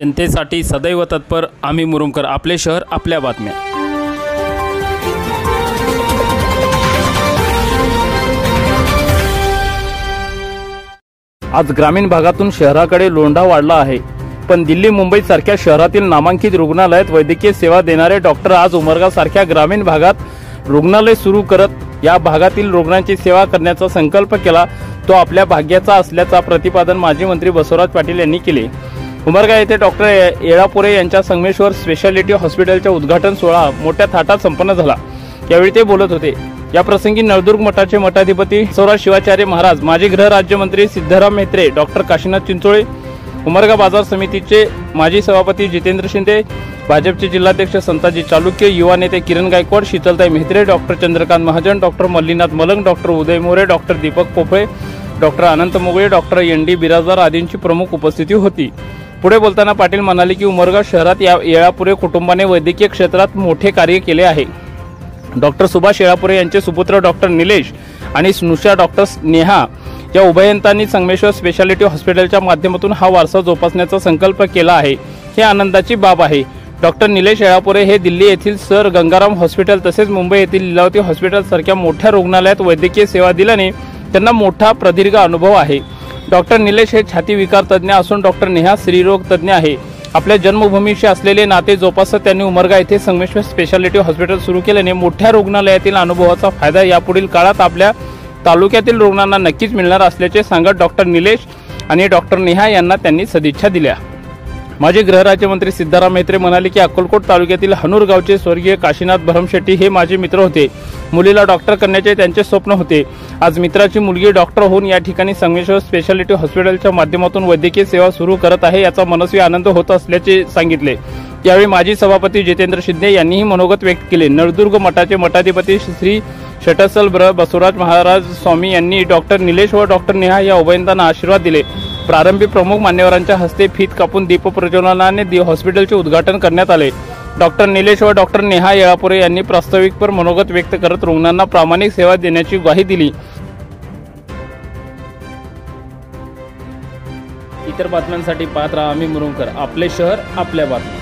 जनतेसाठी सदैव तत्पर आम्ही मुरुमकर, आपले शहर आपल्या बातम्या। आज ग्रामीण भागातून शहराकडे लोंढा वाढला आहे, पण दिल्ली मुंबई सारख्या शहरातील नामांकित रुग्णालयात वैद्यकीय सेवा देणारे डॉक्टर आज उमरगा सारख्या ग्रामीण भागात रुग्णालय सुरू करत या भागातील रुग्णांची सेवा करण्याचा संकल्प केला। तो आपल्या भाग्याचा असल्याचा प्रतिपादन माजी मंत्री बसवराज पाटील यांनी केले। उमरगा येथे डॉक्टर येळापुरे यांच्या संगमेश्वर स्पेशालिटी हॉस्पिटलच्या उद्घाटन सोहळा मोठ्या थाटात संपन्न झाला। यावेळी ते बोलत होते। या प्रसंगी नळदुर्ग मठाचे मठाधिपती बसवराज शिवाचार्य महाराज, माजी गृह राज्यमंत्री सिद्धराम म्हेत्रे, डॉक्टर काशीनाथ चिंचोळे, उमरगा बाजार समितीचे माजी सभापती जितेंद्र शिंदे, भाजपचे जिल्हाध्यक्ष संताजी चालुक्य, युवा नेते किरण गायकवाड, शीतलताई म्हेत्रे, डॉक्टर चंद्रकांत महाजन, डॉक्टर मल्लीनाथ मलंग, डॉक्टर उदय मोरे, डॉक्टर दीपक पोफळे, डॉक्टर अनंत मोगळे, डॉक्टर एन.डी. बिराजदार आदींची प्रमुख उपस्थिती होती। पुढे बोलताना पाटील म्हणाले की उमरगा शहरात या येळापुरे कुटुंबाने वैद्यकीय क्षेत्रात मोठे कार्य केले आहे। डॉक्टर सुभाष येळापुरे यांचे सुपुत्र डॉक्टर निलेश आणि स्नुषा डॉक्टर नेहा या उभयंतांनी संगमेश्वर स्पेशालिटी हॉस्पिटलच्या माध्यमातून हा वारसा जोपासण्याचा संकल्प केला आहे। हे आनंदाची बाब आहे। डॉक्टर निलेश येळापुरे हे दिल्ली येथील सर गंगाराम हॉस्पिटल तसेच मुंबई येथील लीलावती हॉस्पिटल सारख्या मोठ्या रुग्णालयात वैद्यकीय सेवा दिल्याने त्यांना मोठा प्रदीर्घ अनुभव आहे। डॉक्टर निलेश हे छाती विकार तज्ञ असून डॉक्टर नेहा स्त्रीरोग तज्ञ आहे। आपल्या जन्मभूमीशी असलेले नाते जोपासत त्यांनी उमरगा येथे संगमेश्वर स्पेशालिटी हॉस्पिटल सुरू केल्याने मोठ्या रुग्णालयातील अनुभवाचा फायदा यापुढील काळात आपल्या तालुक्यातील रुग्णांना नक्कीच मिळणार असल्याचे सांगत डॉक्टर निलेश आणि डॉक्टर नेहा यांना त्यांनी सदिच्छा दिल्या। माजी गृहराज्यमंत्री सिद्धराम म्हेत्रे म्हणाले की अक्कलकोट तालुक्यातील हनूर गावचे स्वर्गीय काशीनाथ भरमशेट्टी हे माझे मित्र होते। मुलीला डॉक्टर करण्याचे त्यांचे स्वप्न होते। आज मित्राची मुलगी डॉक्टर होऊन या ठिकाणी संगमेश्वर स्पेशालिटी हॉस्पिटलच्या माध्यमातून वैद्यकीय सेवा सुरू करत आहे, याचा मनस्वी आनंद होत असल्याचे सांगितले। यावेळी माजी सभापती जितेंद्र शिंदे यांनीही मनोगत व्यक्त केले। नळदुर्ग मठाचे मठाधिपती श्री षटसल बसवराज महाराज स्वामी यांनी डॉक्टर निलेश व डॉक्टर नेहा या उभयंतांना आशीर्वाद दिले। प्रारंभी प्रमुख मान्यवरांच्या हस्ते फीत कापून दीप प्रज्वलनाने हॉस्पिटलचे उद्घाटन करण्यात आले। डॉक्टर निलेश व डॉक्टर नेहा येळापुरे यांनी प्रास्ताविकपर मनोगत व्यक्त करत रुग्णांना प्रामाणिक सेवा देण्याची ग्वाही दिली। इतर बातम्यांसाठी पाहत राहा आम्ही मुरुमकर, आपले शहर आपल्या बातम्या।